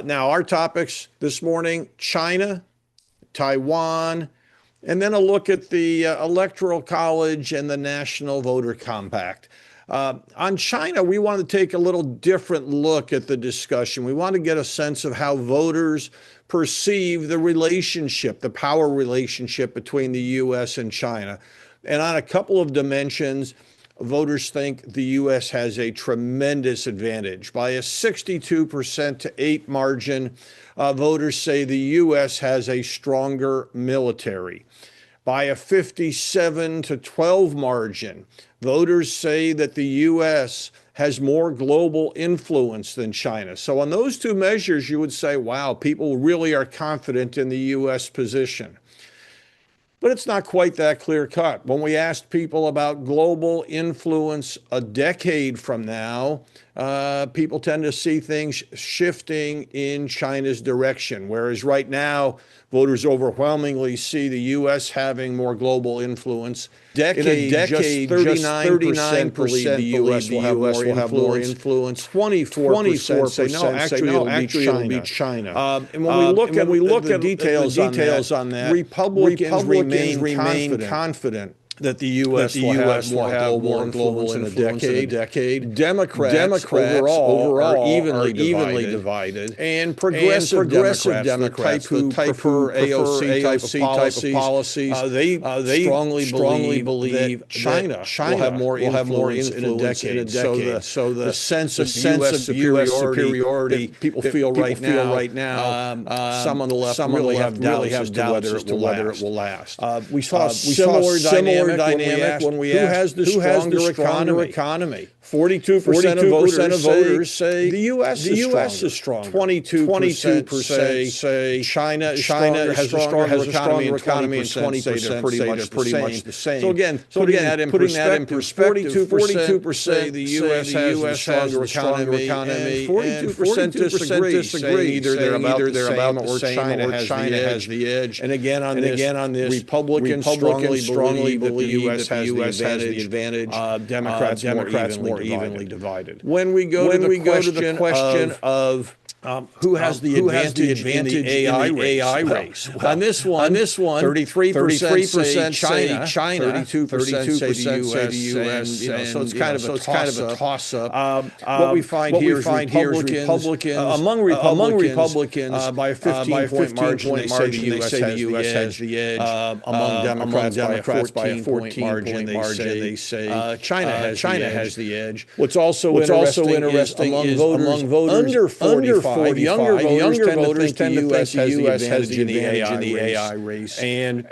Now, our topics this morning: China, Taiwan, and then a look at the Electoral College and the National Voter Compact. On China, we want to take a little different look at the discussion. We want to get a sense of how voters perceive the relationship, the power relationship between the U.S. and China. And on a couple of dimensions, voters think the U.S. has a tremendous advantage. By a 62% to 8 margin, voters say the U.S. has a stronger military. By a 57 to 12 margin, voters say that the U.S. has more global influence than China. So on those two measures, you would say, wow, people really are confident in the U.S. position. But it's not quite that clear cut. When we asked people about global influence a decade from now, people tend to see things shifting in China's direction, whereas right now, voters overwhelmingly see the U.S. having more global influence. In a decade, just 39% believe the U.S. will have more influence. 24% say, no, actually it'll be China. And when we look at the details on that, Republicans remain confident that the U.S. will have more global influence in a decade. Democrats overall are evenly divided. And progressive Democrats, the type who prefer AOC type of policies, they strongly believe that China will have more influence in a decade. So the sense of U.S. superiority that people feel right now, some on the left really have doubts as to whether it will last. We saw similar dynamic when we asked who has the stronger economy. 42% of voters say the U.S. is strong. 22% say China has a stronger economy, and 20% say they're pretty much the same. So again, putting that in perspective, 42% say the U.S. has a stronger economy, and 42% disagree, saying either they're about the same or China has the edge. And again on this, Republicans strongly believe that the U.S. has the advantage. Democrats more evenly divided. When we go to the question of who has the advantage in the AI race? On this one, 33% say China, 32% say the U.S. So it's kind of a toss-up. What we find here is Republicans among Republicans by a 15-point margin, they say the U.S. has the edge. Among Democrats by a 14-point margin, they say China has the edge. What's also interesting is among voters under 45. Younger voters tend to think the U.S. has the advantage in the AI race, and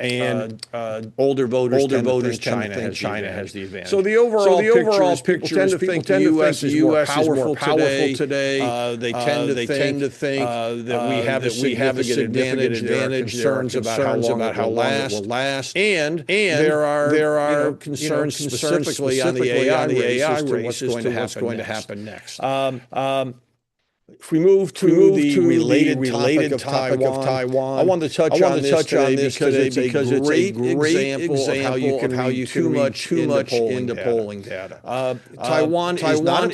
older voters tend to think China has the advantage. So the overall picture tend to think the U.S. is more powerful today. They tend to think that we have a significant advantage. There are concerns about how long it will last, and there are concerns specifically on the AI race as to what's going to happen next. If we move to the related topic of Taiwan, I want to touch on this today because it's a great example of how you can read too much into polling data. Taiwan is not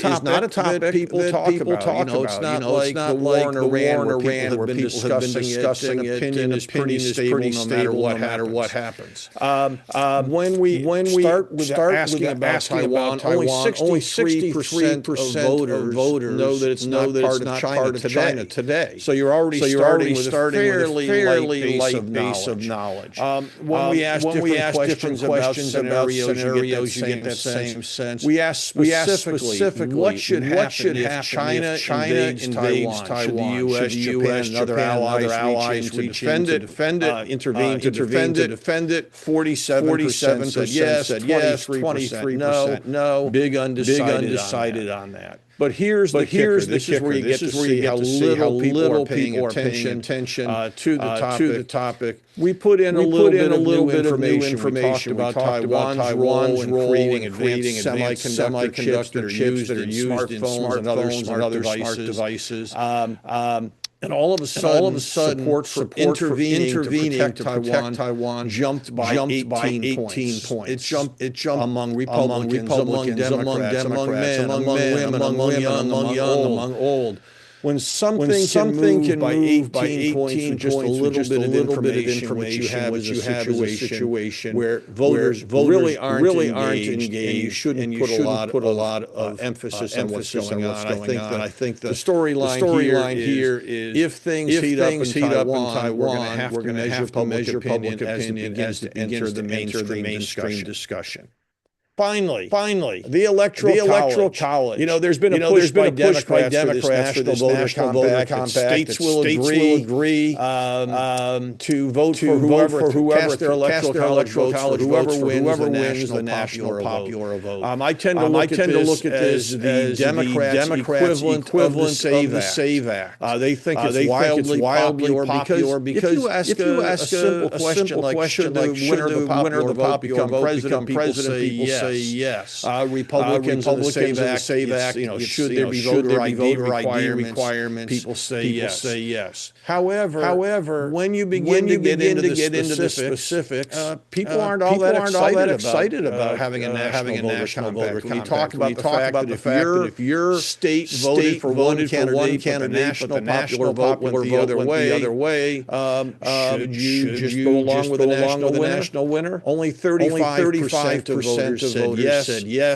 a topic that people talk about. It's not like the war in Iran where people have been discussing it, and opinion is pretty stable no matter what happens. When we start asking about Taiwan, only 63% of voters know that it's not part of China today. So you're already starting with a fairly light base of knowledge. When we ask different questions about scenarios, you get that same sense. We ask specifically what should happen if China invades Taiwan? Should the U.S., Japan, and other allies reach in to defend it, intervene to defend it? 47% said yes, 23% no. Big undecided on that. But here's the kicker. This is where you get to see how little people are paying attention to the topic. We put in a little bit of new information. We talked about Taiwan's role in creating advanced semiconductor chips that are used in smartphones and other smart devices. And all of a sudden support for intervening to protect Taiwan jumped by 18 points. It jumped among Republicans, among Democrats, among men, among women, among young, among old. when something can move by 18 points with just a little bit of information, what you have is a situation where voters really aren't engaged, and you shouldn't put a lot of emphasis on what's going on. I think the storyline here is if things heat up in Taiwan, we're going to have to measure public opinion as it begins to enter the mainstream discussion. Finally, the electoral college. You know, there's been a push by Democrats for this national voter compact. States will agree to vote for whoever cast their electoral college votes for whoever wins the national popular vote. I tend to look at this as the Democrats' equivalent of the SAVE Act. They think it's wildly popular because if you ask a simple question like, should the winner of the popular vote become president, people say yes. Republicans in the SAVE Act, should there be voter ID requirements? People say yes. However, when you begin to get into the specifics, people aren't all that excited about having a national voter compact. When you talk about the fact that if your state voted for one candidate, but the national popular vote went the other way, should you just go along with the national winner? Only 35% of voters said yes,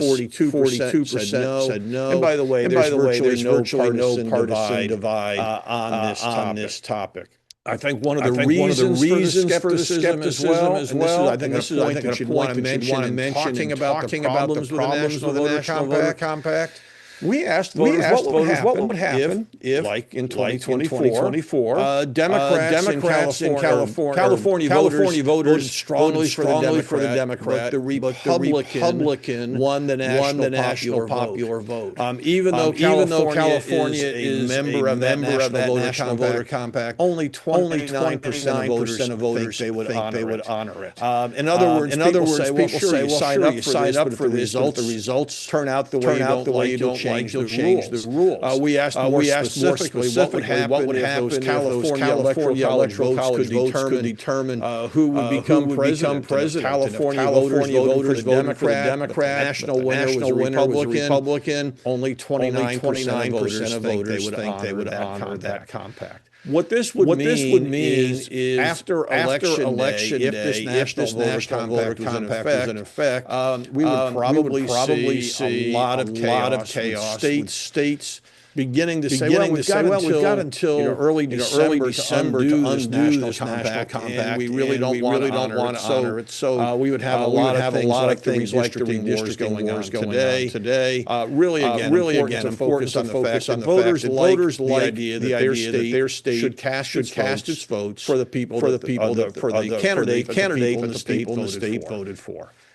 42% said no. And by the way, there's virtually no partisan divide on this topic. I think one of the reasons for the skepticism as well, and this is I think a point that you'd want to mention talking about the problems with the national voter compact. We asked voters what would happen if like in 2024, Democrats in California voters voted strongly for the Democrat, but the Republican won the national popular vote. Even though California is a member of that national voter compact, only 29% of voters think they would honor it. In other words, people say, sign up for this, but the results turn out the way you don't change the rules. We asked more specifically what would happen if those California electoral college votes could determine who would become president. California voters voted for the Democrat. National winner was Republican. Only 29% of voters think they would honor that compact. What this would mean is after election day, if this national voter compact was in effect, we would probably see a lot of chaos with states beginning to say, well, we've got until early December to undo this national compact, and we really don't want to honor it. So we would have a lot of things like the redistricting wars going on today. Really again, focus on the fact that voters like the idea that their state should cast its votes for the candidate that the people in the state voted for.